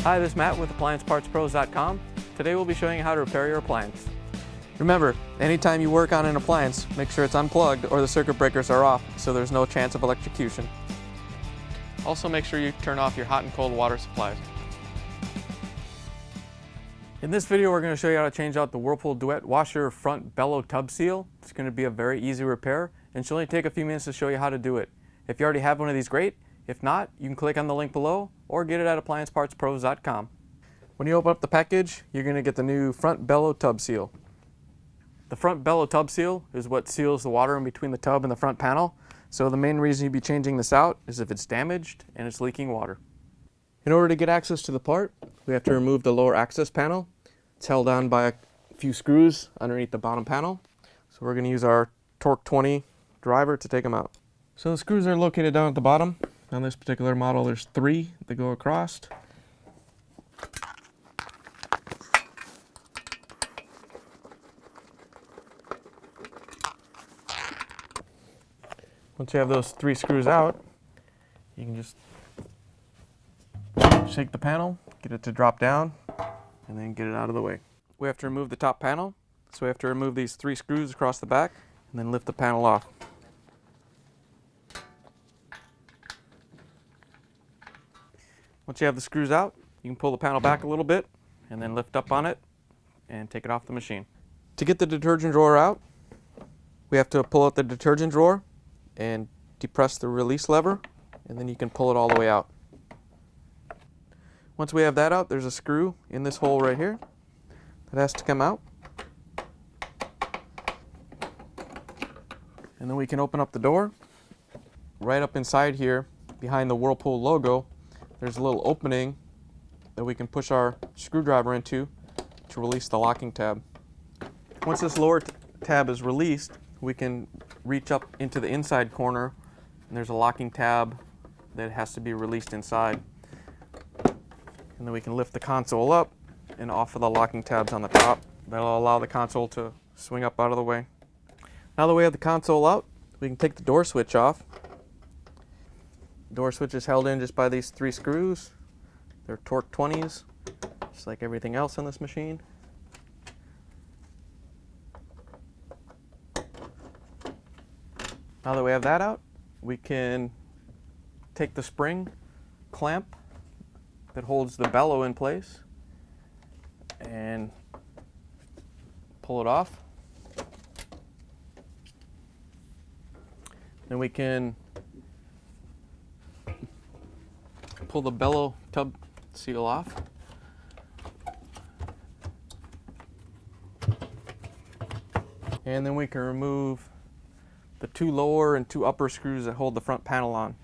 Hi, this is Matt with AppliancePartsPros.com. Today we'll be showing you how to repair your appliance. Remember, anytime you work on an appliance, make sure it's unplugged or the circuit breakers are off so there's no chance of electrocution. Also make sure you turn off your hot and cold water supplies. In this video we're going to show you how to change out the Whirlpool Duet washer front bellow tub seal. It's going to be a very easy repair and should only take a few minutes to show you how to do it. If you already have one of these, great. If not, you can click on the link below or get it at AppliancePartsPros.com. When you open up the package, you're going to get the new front bellow tub seal. The front bellow tub seal is what seals the water in between the tub and the front panel. So the main reason you'd be changing this out is if it's damaged and it's leaking water. In order to get access to the part, we have to remove the lower access panel. It's held on by a few screws underneath the bottom panel. So we're going to use our Torx 20 driver to take them out. So the screws are located down at the bottom. On this particular model, there's 3 that go across. Once you have those 3 screws out, you can just shake the panel, get it to drop down, and then get it out of the way. We have to remove the top panel, so we have to remove these 3 screws across the back, and then lift the panel off. Once you have the screws out, you can pull the panel back a little bit and then lift up on it and take it off the machine. To get the detergent drawer out, we have to pull out the detergent drawer and depress the release lever, and then you can pull it all the way out. Once we have that out, there's a screw in this hole right here that has to come out. And then we can open up the door. Right up inside here, behind the Whirlpool logo, there's a little opening that we can push our screwdriver into to release the locking tab. Once this lower tab is released, we can reach up into the inside corner, and there's a locking tab that has to be released inside. And then we can lift the console up and off of the locking tabs on the top. That'll allow the console to swing up out of the way. Now that we have the console out, we can take the door switch off. Door switch is held in just by these 3 screws. They're Torx 20s, just like everything else on this machine. Now that we have that out, we can take the spring clamp that holds the bellow in place and pull it off. Then we can pull the bellow tub seal off. And then we can remove the 2 lower and 2 upper screws that hold the front panel on.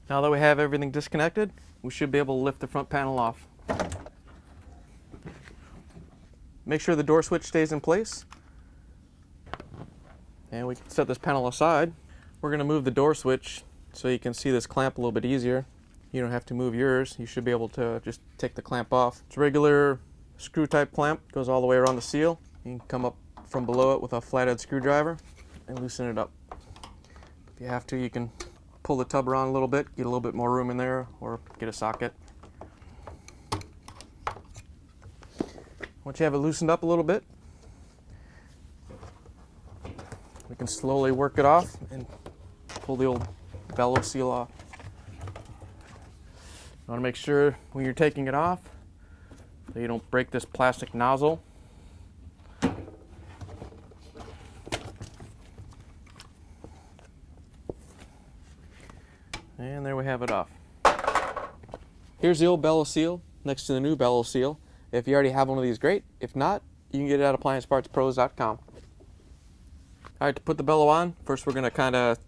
Now that we have everything disconnected, we should be able to lift the front panel off. Make sure the door switch stays in place. And we can set this panel aside. We're going to move the door switch so you can see this clamp a little bit easier. You don't have to move yours. You should be able to just take the clamp off. It's a regular screw type clamp. Goes all the way around the seal. You can come up from below it with a flathead screwdriver and loosen it up. If you have to, you can pull the tub around a little bit, get a little bit more room in there, or get a socket. Once you have it loosened up a little bit, we can slowly work it off and pull the old bellow seal off. You want to make sure when you're taking it off that you don't break this plastic nozzle. And there we have it off. Here's the old bellow seal next to the new bellow seal. If you already have one of these, great. If not, you can get it at AppliancePartsPros.com. Alright, to put the bellow on, first we're going to kind of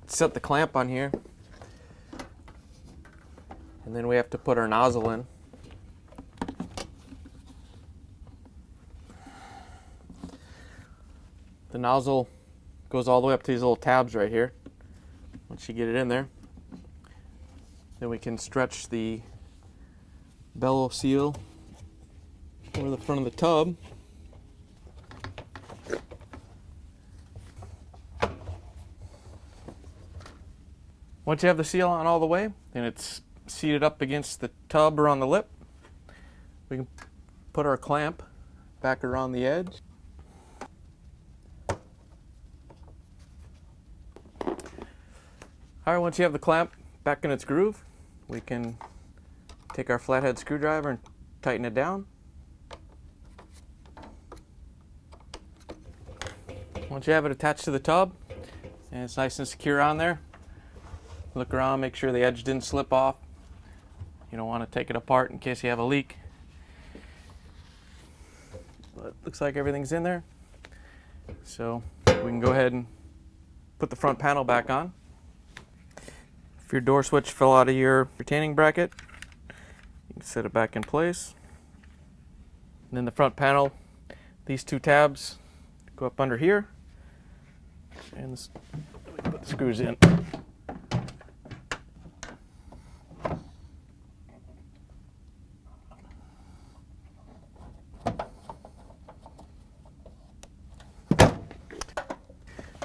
set the clamp on here. And then we have to put our nozzle in. The nozzle goes all the way up to these little tabs right here. Once you get it in there, then we can stretch the Bellow seal over the front of the tub. Once you have the seal on all the way and it's seated up against the tub or on the lip, we can put our clamp back around the edge. Alright, once you have the clamp back in its groove, we can take our flathead screwdriver and tighten it down. Once you have it attached to the tub and it's nice and secure on there, look around, make sure the edge didn't slip off. You don't want to take it apart in case you have a leak. But looks like everything's in there. So we can go ahead and put the front panel back on. If your door switch fell out of your retaining bracket, you can set it back in place. And then the front panel, these two tabs go up under here. And we put the screws in.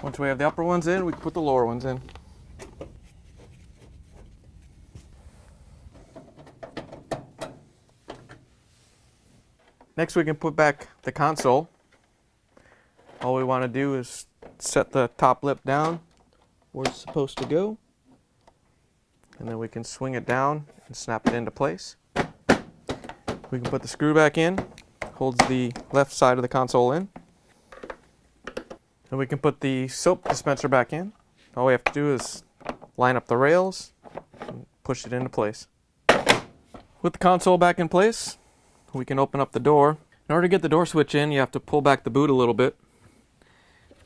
Once we have the upper ones in, we can put the lower ones in. Next we can put back the console. All we want to do is set the top lip down where it's supposed to go. And then we can swing it down and snap it into place. We can put the screw back in, holds the left side of the console in. And we can put the soap dispenser back in. All we have to do is line up the rails and push it into place. With the console back in place, we can open up the door. In order to get the door switch in, you have to pull back the boot a little bit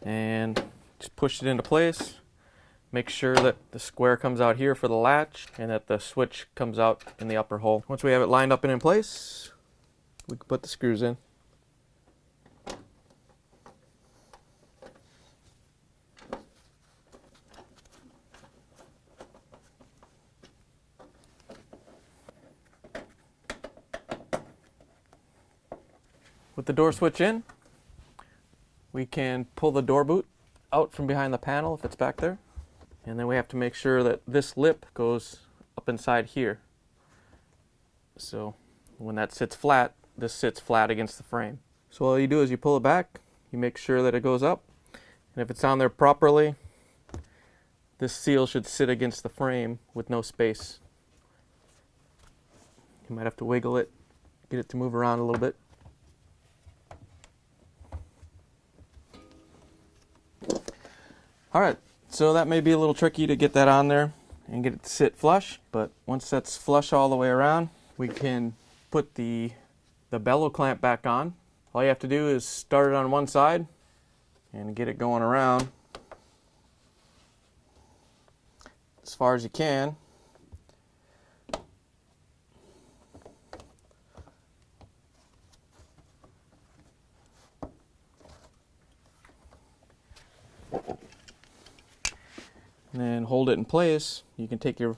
and just push it into place. Make sure that the square comes out here for the latch and that the switch comes out in the upper hole. Once we have it lined up and in place, we can put the screws in. With the door switch in, we can pull the door boot out from behind the panel if it's back there. And then we have to make sure that this lip goes up inside here. So when that sits flat, this sits flat against the frame. So all you do is you pull it back, you make sure that it goes up, and if it's on there properly, this seal should sit against the frame with no space. You might have to wiggle it, get it to move around a little bit. Alright, so that may be a little tricky to get that on there and get it to sit flush, but once that's flush all the way around, we can put the bellow clamp back on. All you have to do is start it on one side and get it going around as far as you can. And then hold it in place. You can take your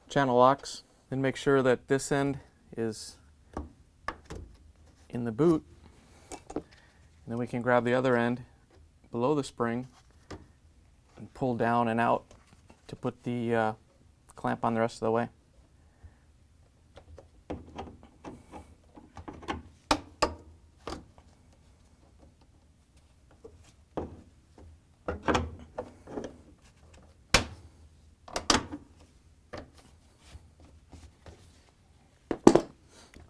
channel locks and make sure that this end is in the boot. And then we can grab the other end below the spring and pull down and out to put the clamp on the rest of the way.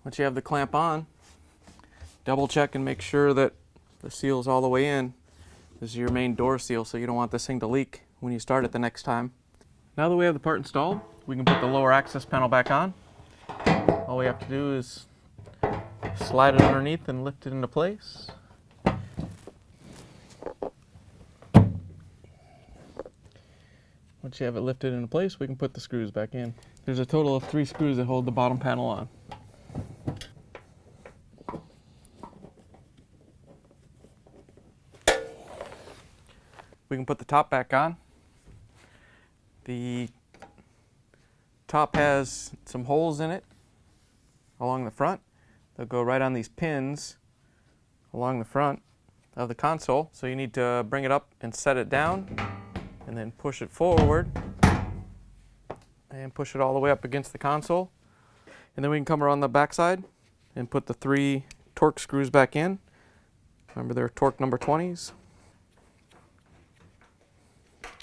Once you have the clamp on, double check and make sure that the seal is all the way in. This is your main door seal, so you don't want this thing to leak when you start it the next time. Now that we have the part installed, we can put the lower access panel back on. All we have to do is slide it underneath and lift it into place. Once you have it lifted into place, we can put the screws back in. There's a total of 3 screws that hold the bottom panel on. We can put the top back on. The top has some holes in it along the front. They'll go right on these pins along the front of the console. So you need to bring it up and set it down, and then push it forward and push it all the way up against the console. And then we can come around the back side and put the 3 Torx screws back in. Remember, they're Torx number 20s.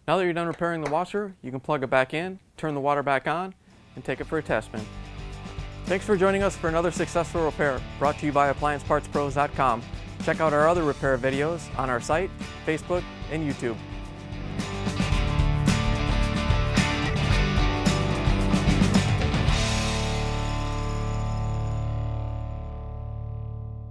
Now that you're done repairing the washer, you can plug it back in, turn the water back on, and take it for a test spin. Thanks for joining us for another successful repair brought to you by AppliancePartsPros.com. Check out our other repair videos on our site, Facebook, and YouTube.